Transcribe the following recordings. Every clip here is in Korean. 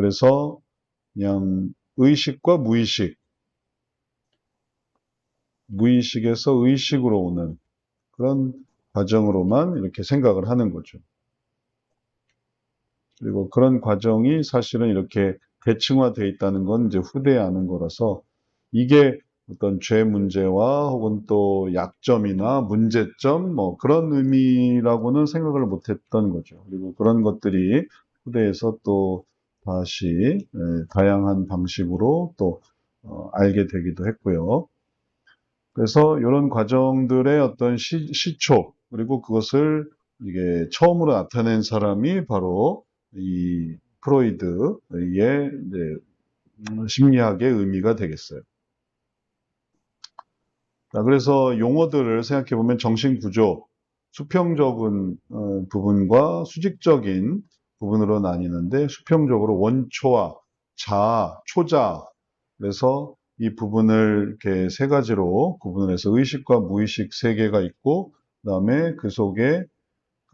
그래서 그냥 의식과 무의식에서 의식으로 오는 그런 과정으로만 이렇게 생각을 하는 거죠. 그리고 그런 과정이 사실은 이렇게 대칭화되어 있다는 건 이제 후대에 아는 거라서 이게 어떤 죄 문제와 혹은 또 약점이나 문제점 뭐 그런 의미라고는 생각을 못했던 거죠. 그리고 그런 것들이 후대에서 또 다시 다양한 방식으로 또 알게 되기도 했고요. 그래서 이런 과정들의 어떤 시초 그리고 그것을 이게 처음으로 나타낸 사람이 바로 이 프로이드의 심리학의 의미가 되겠어요. 자, 그래서 용어들을 생각해 보면 정신구조, 수평적인 부분과 수직적인 부분으로 나뉘는데 수평적으로 원초와 자아, 초자, 그래서 이 부분을 이렇게 세 가지로 구분을 해서 의식과 무의식 세 개가 있고, 그 다음에 그 속에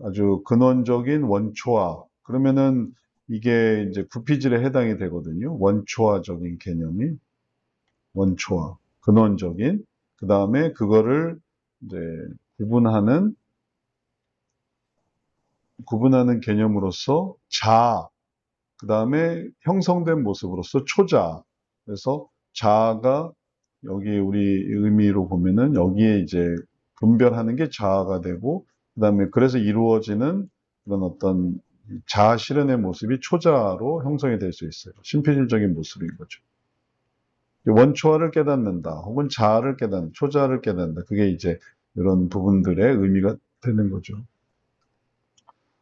아주 근원적인 원초화. 그러면은 이게 이제 구피질에 해당이 되거든요. 원초화적인 개념이 원초화, 근원적인. 그 다음에 그거를 이제 구분하는 개념으로서 자아, 그 다음에 형성된 모습으로서 초자. 그래서 자아가 여기 우리 의미로 보면은 여기에 이제 분별하는 게 자아가 되고, 그 다음에 그래서 이루어지는 그런 어떤 자아 실현의 모습이 초자로 형성이 될 수 있어요. 신필적인 모습인 거죠. 원초화를 깨닫는다, 혹은 자아를 깨닫는다, 초자를 깨닫는다. 그게 이제 이런 부분들의 의미가 되는 거죠.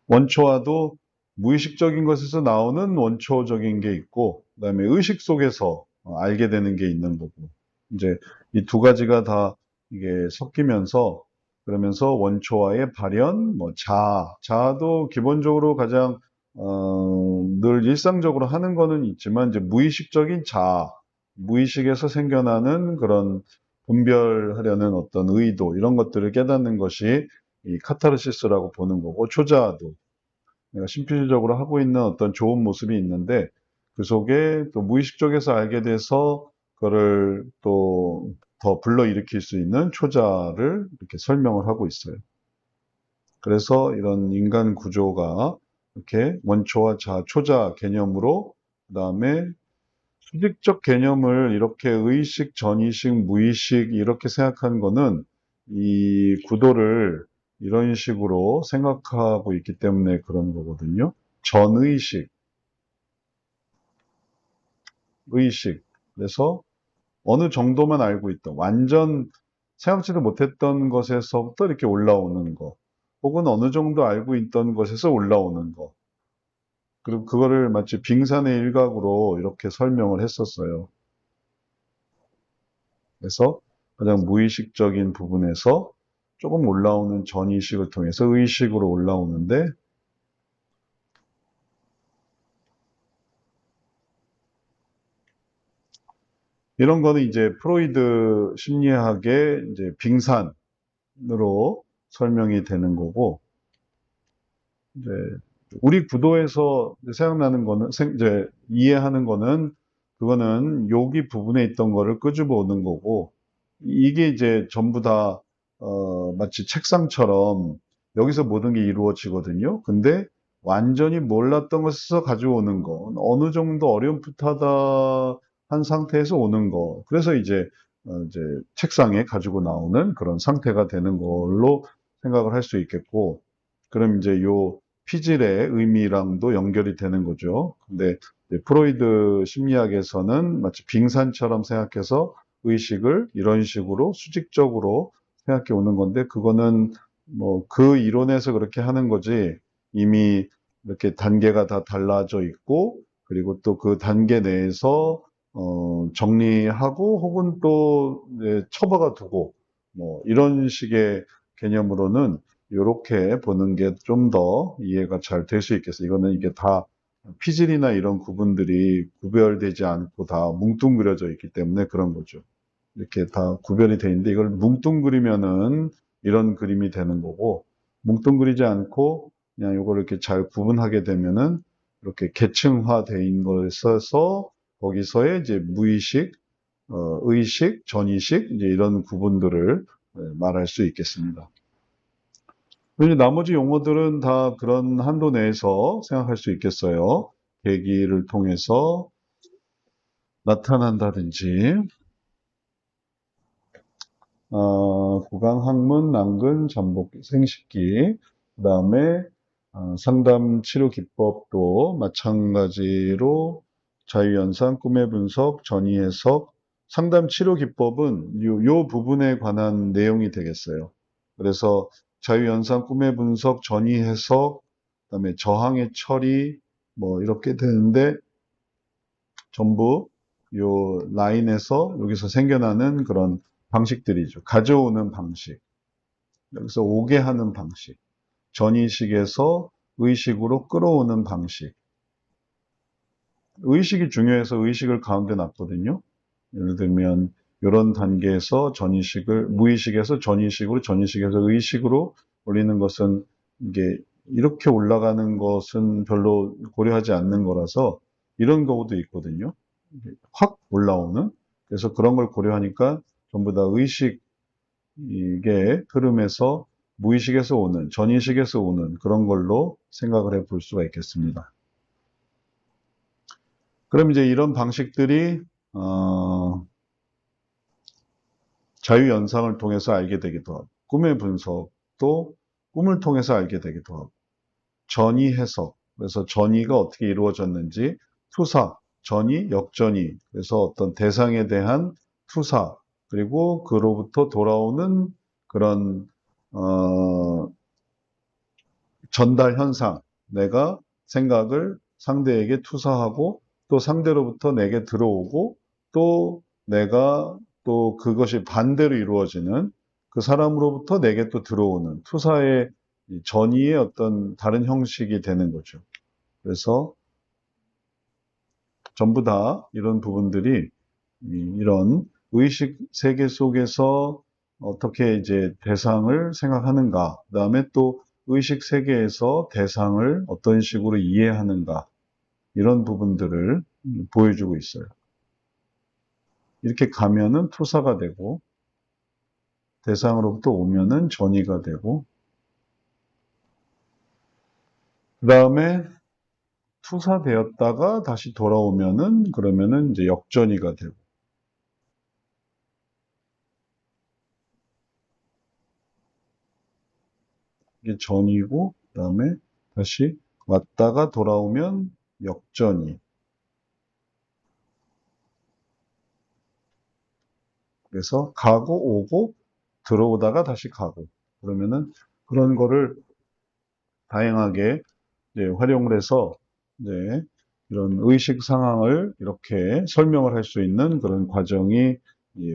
원초화도 무의식적인 것에서 나오는 원초적인 게 있고, 그 다음에 의식 속에서 알게 되는 게 있는 거고, 이제 이 두 가지가 다 이게 섞이면서, 그러면서 원초화의 발현, 뭐 자아도 기본적으로 가장 늘 일상적으로 하는 거는 있지만, 이제 무의식적인 자아, 무의식에서 생겨나는 그런 분별하려는 어떤 의도, 이런 것들을 깨닫는 것이 이 카타르시스라고 보는 거고, 초자아도 내가 심필적으로 하고 있는 어떤 좋은 모습이 있는데 그 속에 또 무의식 쪽에서 알게 돼서 그거를 또 더 불러일으킬 수 있는 초자를 이렇게 설명을 하고 있어요. 그래서 이런 인간 구조가 이렇게 원초와 초자 개념으로, 그 다음에 수직적 개념을 이렇게 의식, 전의식, 무의식 이렇게 생각한 거는 이 구도를 이런 식으로 생각하고 있기 때문에 그런 거거든요. 전의식, 의식. 그래서 어느 정도만 알고 있던, 완전 생각지도 못했던 것에서부터 이렇게 올라오는 거, 혹은 어느 정도 알고 있던 것에서 올라오는 거. 그리고 그거를 마치 빙산의 일각으로 이렇게 설명을 했었어요. 그래서 가장 무의식적인 부분에서 조금 올라오는 전의식을 통해서 의식으로 올라오는데, 이런 거는 이제 프로이드 심리학의 이제 빙산으로 설명이 되는 거고, 이제 우리 구도에서 생각나는 거는, 이제 이해하는 거는, 그거는 여기 부분에 있던 거를 끄집어 오는 거고, 이게 이제 전부 다, 마치 책상처럼 여기서 모든 게 이루어지거든요. 근데 완전히 몰랐던 것에서 가져오는 거, 어느 정도 어렴풋하다 한 상태에서 오는 거. 그래서 이제 책상에 가지고 나오는 그런 상태가 되는 걸로 생각을 할 수 있겠고, 그럼 이제 요 피질의 의미랑도 연결이 되는 거죠. 근데 프로이드 심리학에서는 마치 빙산처럼 생각해서 의식을 이런 식으로 수직적으로 생각해 오는 건데, 그거는 뭐 그 이론에서 그렇게 하는 거지, 이미 이렇게 단계가 다 달라져 있고, 그리고 또 그 단계 내에서 정리하고 혹은 또 처박아 두고 뭐 이런 식의 개념으로는 이렇게 보는 게 좀 더 이해가 잘 될 수 있겠어요. 이거는 이게 다 피질이나 이런 구분들이 구별되지 않고 다 뭉뚱그려져 있기 때문에 그런 거죠. 이렇게 다 구별이 돼 있는데 이걸 뭉뚱그리면은 이런 그림이 되는 거고, 뭉뚱그리지 않고 그냥 이걸 이렇게 잘 구분하게 되면은 이렇게 계층화된 것에서 거기서의 이제 무의식, 의식, 전의식 이제 이런 구분들을 말할 수 있겠습니다. 이제 나머지 용어들은 다 그런 한도 내에서 생각할 수 있겠어요. 계기를 통해서 나타난다든지, 구강, 학문, 난근, 잠복, 생식기, 그 다음에 상담 치료 기법도 마찬가지로 자유연상, 꿈의 분석, 전이 해석, 상담 치료 기법은 요 부분에 관한 내용이 되겠어요. 그래서 자유연상, 꿈의 분석, 전이 해석, 그다음에 저항의 처리, 뭐 이렇게 되는데 전부 요 라인에서 여기서 생겨나는 그런 방식들이죠. 가져오는 방식, 여기서 오게 하는 방식, 전의식에서 의식으로 끌어오는 방식. 의식이 중요해서 의식을 가운데 놨거든요. 예를 들면 이런 단계에서 전의식을 무의식에서 전의식으로, 전의식에서 의식으로 올리는 것은 이게 이렇게 올라가는 것은 별로 고려하지 않는 거라서 이런 경우도 있거든요. 확 올라오는. 그래서 그런 걸 고려하니까 전부 다 의식의 흐름에서 무의식에서 오는, 전의식에서 오는 그런 걸로 생각을 해 볼 수가 있겠습니다. 그럼 이제 이런 방식들이 자유연상을 통해서 알게 되기도 하고, 꿈의 분석도 꿈을 통해서 알게 되기도 하고, 전의 해석, 그래서 전의가 어떻게 이루어졌는지, 투사, 전의, 역전의, 그래서 어떤 대상에 대한 투사, 그리고 그로부터 돌아오는 그런 전달 현상, 내가 생각을 상대에게 투사하고 또 상대로부터 내게 들어오고 또 내가 또 그것이 반대로 이루어지는 그 사람으로부터 내게 또 들어오는 투사의 전이의 어떤 다른 형식이 되는 거죠. 그래서 전부 다 이런 부분들이 이런 의식 세계 속에서 어떻게 이제 대상을 생각하는가, 그 다음에 또 의식 세계에서 대상을 어떤 식으로 이해하는가, 이런 부분들을 보여주고 있어요. 이렇게 가면은 투사가 되고, 대상으로부터 오면은 전이가 되고, 그 다음에 투사되었다가 다시 돌아오면은, 그러면은 이제 역전이가 되고, 이게 전이고, 그 다음에 다시 왔다가 돌아오면 역전이. 그래서 가고 오고 들어오다가 다시 가고. 그러면은 그런 거를 다양하게 이제 활용을 해서 이제 이런 의식 상황을 이렇게 설명을 할 수 있는 그런 과정이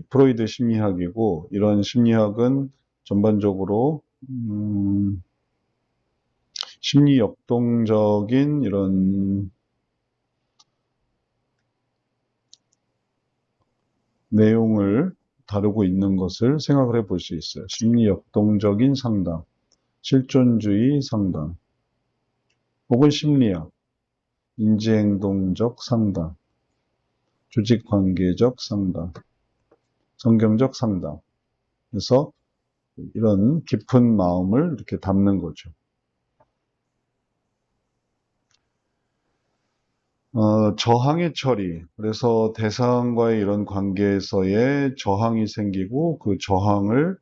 프로이드 심리학이고, 이런 심리학은 전반적으로 심리 역동적인 이런 내용을 다루고 있는 것을 생각을 해 볼 수 있어요. 심리 역동적인 상담, 실존주의 상담, 혹은 심리학, 인지행동적 상담, 조직관계적 상담, 성경적 상담. 그래서 이런 깊은 마음을 이렇게 담는 거죠. 저항의 처리. 그래서 대상과의 이런 관계에서의 저항이 생기고 그 저항을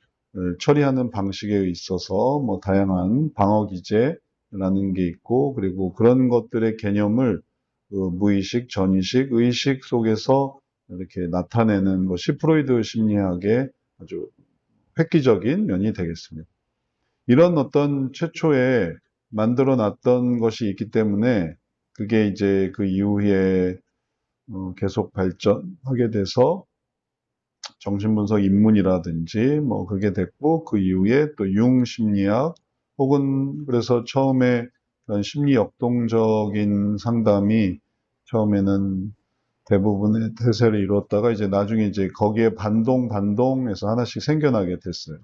처리하는 방식에 있어서 뭐 다양한 방어 기제라는 게 있고, 그리고 그런 것들의 개념을 무의식, 전의식, 의식 속에서 이렇게 나타내는 것이 프로이드 심리학의 아주 획기적인 면이 되겠습니다. 이런 어떤 최초에 만들어 놨던 것이 있기 때문에 그게 이제 그 이후에 계속 발전하게 돼서 정신분석 입문이라든지 뭐 그게 됐고, 그 이후에 또 융 심리학, 혹은 그래서 처음에 그런 심리 역동적인 상담이 처음에는 대부분의 대세를 이뤘다가 이제 나중에 이제 거기에 반동해서 하나씩 생겨나게 됐어요.